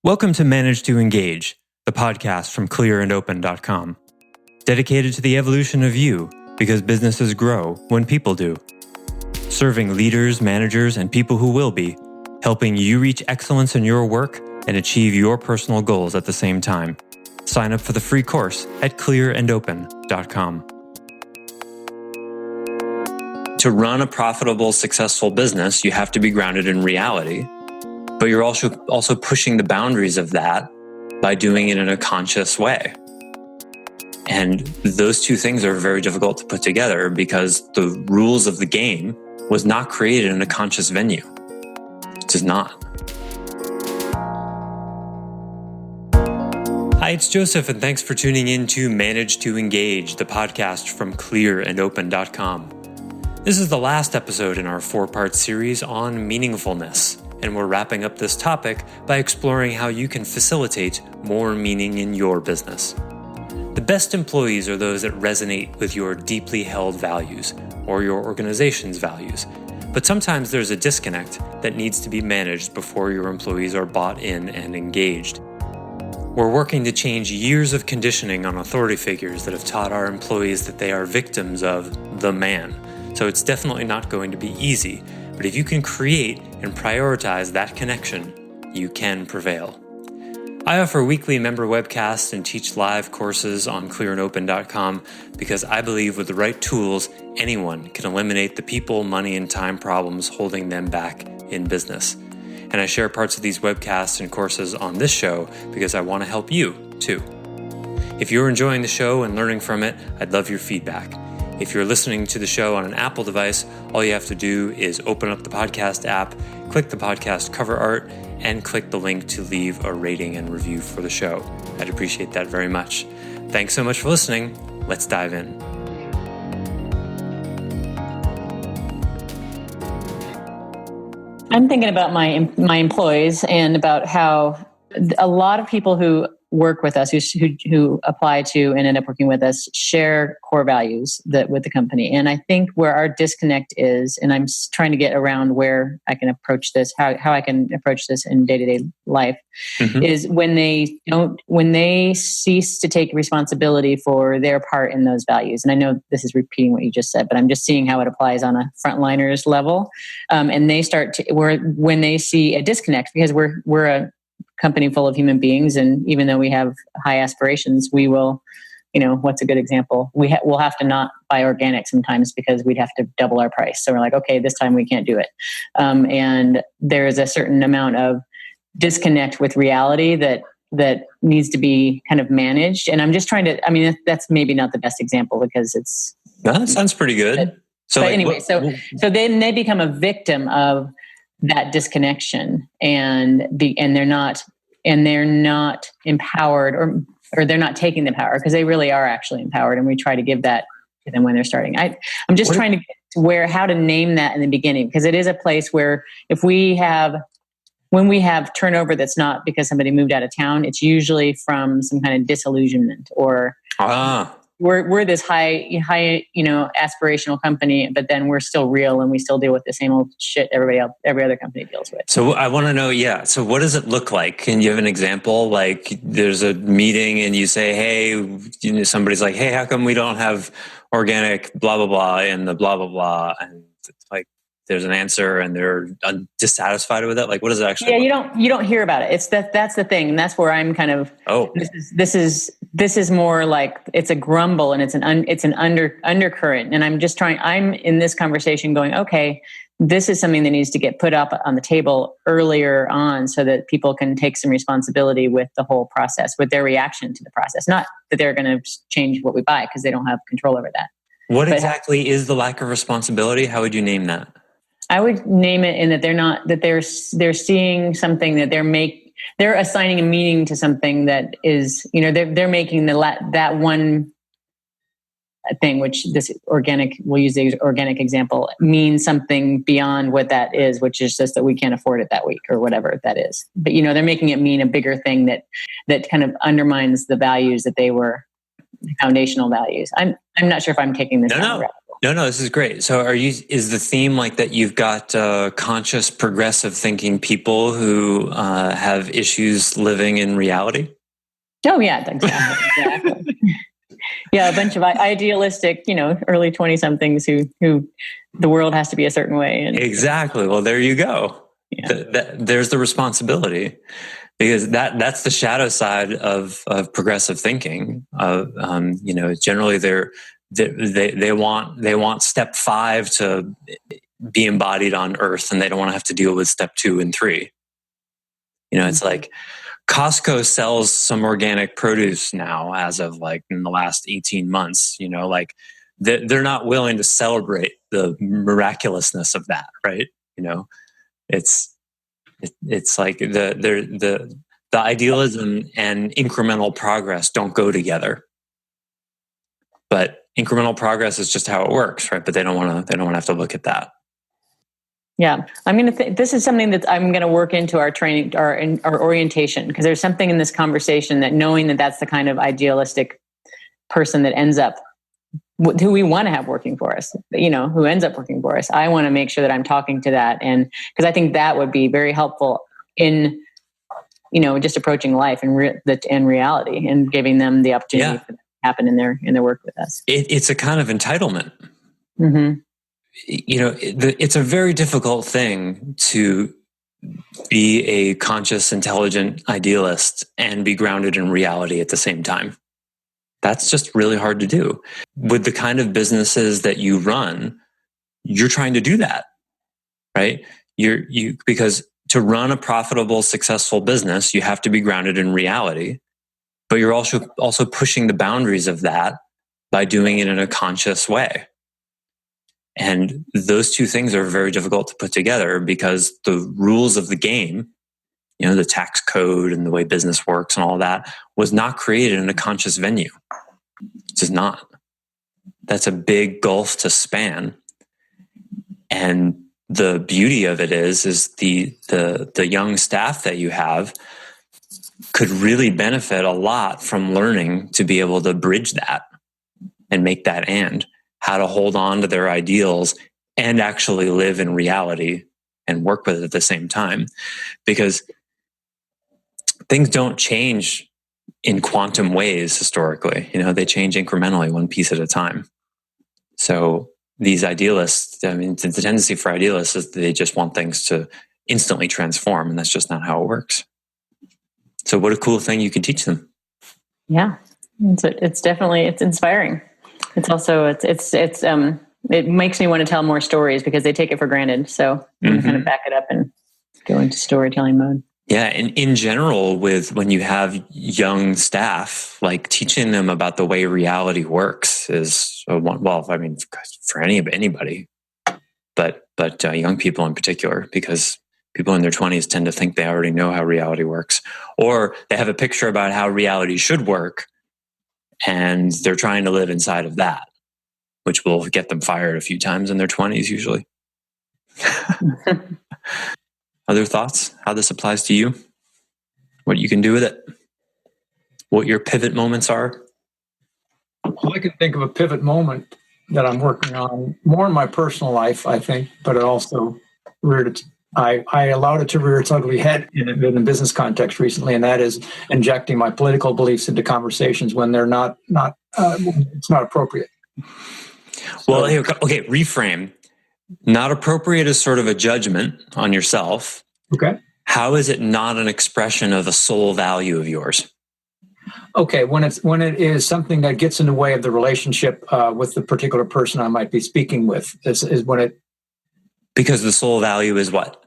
Welcome to Manage to Engage, the podcast from clearandopen.com, dedicated to the evolution of you because businesses grow when people do. Serving leaders, managers, and people who will be, helping you reach excellence in your work and achieve your personal goals at the same time. Sign up for the free course at clearandopen.com. To run a profitable, successful business, you have to be grounded in reality. But you're also pushing the boundaries of that by doing it in a conscious way. And those two things are very difficult to put together because the rules of the game was not created in a conscious venue. It is not. Hi, it's Joseph, and thanks for tuning in to Manage to Engage, the podcast from clearandopen.com. This is the last episode in our 4-part series on meaningfulness. And we're wrapping up this topic by exploring how you can facilitate more meaning in your business. The best employees are those that resonate with your deeply held values or your organization's values. But sometimes there's a disconnect that needs to be managed before your employees are bought in and engaged. We're working to change years of conditioning on authority figures that have taught our employees that they are victims of the man. So it's definitely not going to be easy. But if you can create and prioritize that connection, you can prevail. I offer weekly member webcasts and teach live courses on clearandopen.com because I believe with the right tools, anyone can eliminate the people, money, and time problems holding them back in business. And I share parts of these webcasts and courses on this show because I want to help you too. If you're enjoying the show and learning from it, I'd love your feedback. If you're listening to the show on an Apple device, all you have to do is open up the podcast app, click the podcast cover art, and click the link to leave a rating and review for the show. I'd appreciate that very much. Thanks so much for listening. Let's dive in. I'm thinking about my employees and about how a lot of people who work with us, who apply to and end up working with us, share core values with the company. And I think where our disconnect is, and I'm trying to get around where I can approach this, how I can approach this in day-to-day life, is when they cease to take responsibility for their part in those values. And I know this is repeating what you just said, but I'm just seeing how it applies on a frontliners level. And they start to, when they see a disconnect, because we're a company full of human beings, and even though we have high aspirations, we will, what's a good example? We'll have to not buy organic sometimes because we'd have to double our price. So we're like, okay, this time we can't do it. And there is a certain amount of disconnect with reality that needs to be kind of managed. And I'm just trying to, that's maybe not the best example because it's... No, that sounds pretty good. So then they become a victim of that disconnection, and they're not empowered, or they're not taking the power, because they really are actually empowered, and we try to give that to them when they're starting. I'm just trying to get to how to name that in the beginning, because it is a place where when we have turnover that's not because somebody moved out of town, it's usually from some kind of disillusionment, or we're this high aspirational company, but then we're still real and we still deal with the same old shit every other company deals with. So I want to know, so what does it look like? Can you have an example? Like there's a meeting and you say, hey, somebody's like, hey, how come we don't have organic blah, blah, blah, and the blah, blah, blah. And it's like, there's an answer and they're dissatisfied with it. Like, what does it actually you don't hear about it. It's that's the thing. And that's where I'm kind of, this is more like it's a grumble, and it's an undercurrent. And I'm in this conversation going, okay, this is something that needs to get put up on the table earlier on so that people can take some responsibility with the whole process, with their reaction to the process. Not that they're going to change what we buy because they don't have control over that. What exactly is the lack of responsibility? How would you name that? I would name it in that they're seeing something that they're assigning a meaning to something that is, they're making that one thing, which we'll use the organic example, means something beyond what that is, which is just that we can't afford it that week or whatever that is. But, they're making it mean a bigger thing that kind of undermines the values that they were foundational values. I'm not sure if I'm taking this down the rabbit hole. No, this is great. So is the theme like that you've got conscious, progressive thinking people who have issues living in reality? Oh, yeah, exactly. Yeah, a bunch of idealistic, early 20-somethings who the world has to be a certain way. And exactly. Well, there you go. Yeah. There's the responsibility, because that's the shadow side of progressive thinking. Generally they want step 5 to be embodied on Earth, and they don't want to have to deal with step 2 and 3. It's like Costco sells some organic produce now, as of like in the last 18 months. They're not willing to celebrate the miraculousness of that, right? It's like the idealism and incremental progress don't go together. But incremental progress is just how it works, right? But they don't want to have to look at that. Yeah, this is something that I'm going to work into our training, our orientation, because there's something in this conversation that knowing that that's the kind of idealistic person that ends up, who we want to have working for us, who ends up working for us. I want to make sure that I'm talking to that, and because I think that would be very helpful in, just approaching life and reality, and giving them the opportunity for that to happen in their work with us. It's a kind of entitlement. Mm-hmm. It's a very difficult thing to be a conscious, intelligent idealist and be grounded in reality at the same time. That's just really hard to do. With the kind of businesses that you run, you're trying to do that, right? Because to run a profitable, successful business, you have to be grounded in reality, but you're also pushing the boundaries of that by doing it in a conscious way. And those two things are very difficult to put together, because the rules of the game, the tax code and the way business works and all that, was not created in a conscious venue. It's just not. That's a big gulf to span. And the beauty of it is the young staff that you have could really benefit a lot from learning to be able to bridge that and make that how to hold on to their ideals and actually live in reality and work with it at the same time. Because things don't change in quantum ways historically. They change incrementally, one piece at a time. So these idealists, the tendency for idealists is they just want things to instantly transform, and that's just not how it works. So what a cool thing you can teach them. Yeah, it's definitely, it's inspiring. It's also, it makes me want to tell more stories, because they take it for granted. So I'm kind of back it up and go into storytelling mode. Yeah. And in general, when you have young staff, like teaching them about the way reality works is, for anybody, but young people in particular, because people in their 20s tend to think they already know how reality works, or they have a picture about how reality should work, and they're trying to live inside of that, which will get them fired a few times in their 20s usually. Other thoughts? How this applies to you? What you can do with it? What your pivot moments are? Well, I can think of a pivot moment that I'm working on more in my personal life, I think, but it also I allowed it to rear its ugly head in a business context recently, and that is injecting my political beliefs into conversations when they're not it's not appropriate. Well, okay, reframe. Not appropriate is sort of a judgment on yourself. Okay. How is it not an expression of a soul value of yours? Okay, when it is something that gets in the way of the relationship with the particular person I might be speaking with, is when it. Because the soul value is what?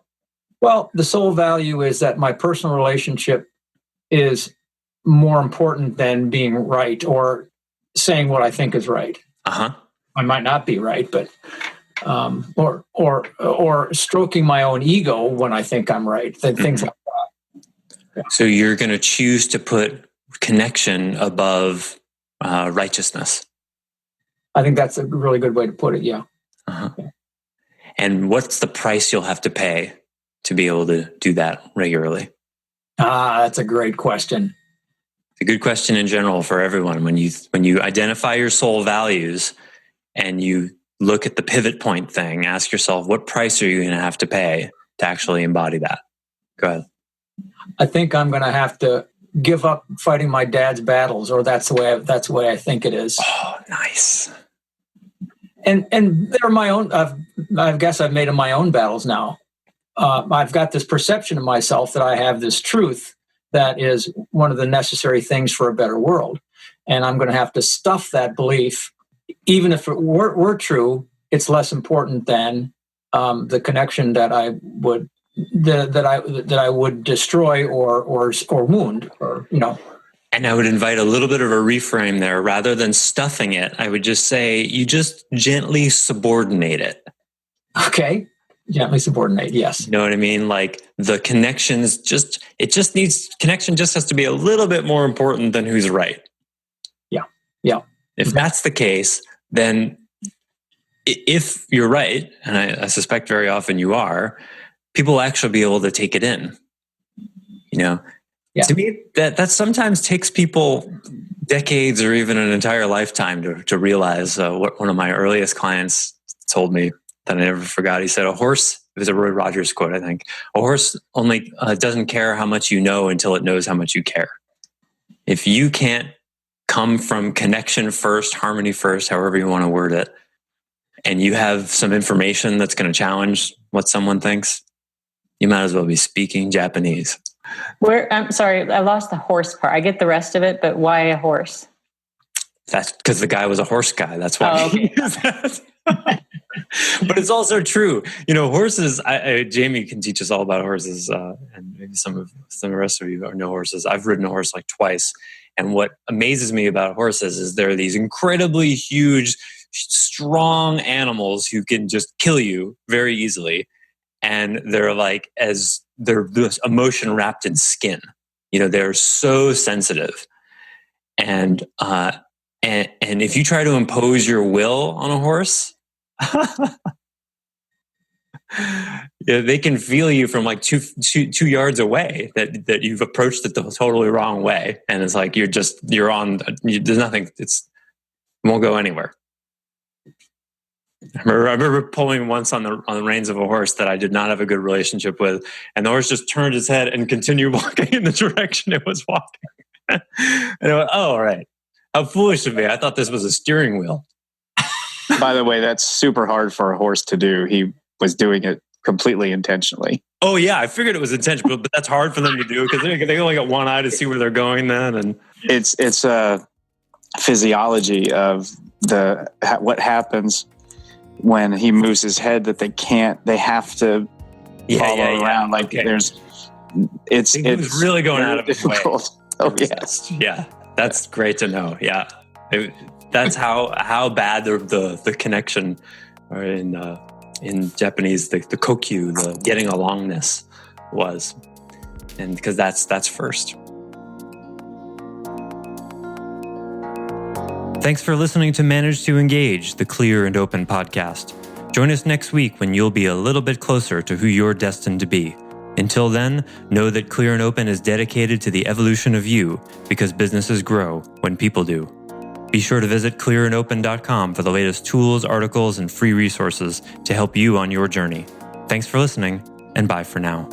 Well, the soul value is that my personal relationship is more important than being right or saying what I think is right. Uh-huh. I might not be right, but or stroking my own ego when I think I'm right. Things like that. Yeah. So you're going to choose to put connection above righteousness. I think that's a really good way to put it. Yeah. Uh-huh. Yeah. And what's the price you'll have to pay to be able to do that regularly? That's a great question. It's a good question in general for everyone. When you identify your soul values and you look at the pivot point thing. Ask yourself, what price are you going to have to pay to actually embody that? Go ahead. I think I'm going to have to give up fighting my dad's battles, or that's the way I think it is. Oh, nice. And they're my own. I guess I've made them my own battles now. I've got this perception of myself that I have this truth that is one of the necessary things for a better world, and I'm going to have to stuff that belief. Even if it were true, it's less important than the connection that I would destroy or wound, or And I would invite a little bit of a reframe there. Rather than stuffing it, I would just say you just gently subordinate it. Okay, gently subordinate. Yes, you know what I mean. Like the connections, connection just has to be a little bit more important than who's right. Yeah. If that's the case, then if you're right, and I suspect very often you are, people will actually be able to take it in. Yeah. To me, that sometimes takes people decades or even an entire lifetime to realize. What one of my earliest clients told me that I never forgot. He said, a horse, it was a Roy Rogers quote, I think, a horse only doesn't care how much you know until it knows how much you care. If you can't come from connection first, harmony first, however you want to word it, and you have some information that's going to challenge what someone thinks, you might as well be speaking Japanese. I'm sorry, I lost the horse part. I get the rest of it, but why a horse? That's because the guy was a horse guy. That's why he used that. But it's also true. Horses, Jamie can teach us all about horses, and maybe some of the rest of you know horses. I've ridden a horse like twice. And what amazes me about horses is they're these incredibly huge, strong animals who can just kill you very easily. And they're they're emotion wrapped in skin. They're so sensitive. And if you try to impose your will on a horse, they can feel you from like two yards away that you've approached it the totally wrong way. And it's like, there's nothing, it won't go anywhere. I remember pulling once on the reins of a horse that I did not have a good relationship with, and the horse just turned his head and continued walking in the direction it was walking. And I went, oh, all right. How foolish of me. I thought this was a steering wheel. By the way, that's super hard for a horse to do. He was doing it completely intentionally. Oh, yeah. I figured it was intentional, but that's hard for them to do because they only got one eye to see where they're going then. And it's a physiology of what happens when he moves his head that they have to follow around. Like it's really going out of his way. Oh, yes. Yeah. That's great to know. Yeah. That's how bad the connection, or in Japanese, the kokyu, the getting alongness was. And because that's first. Thanks for listening to Manage to Engage, the Clear and Open podcast. Join us next week when you'll be a little bit closer to who you're destined to be. Until then, know that Clear and Open is dedicated to the evolution of you because businesses grow when people do. Be sure to visit clearandopen.com for the latest tools, articles, and free resources to help you on your journey. Thanks for listening, and bye for now.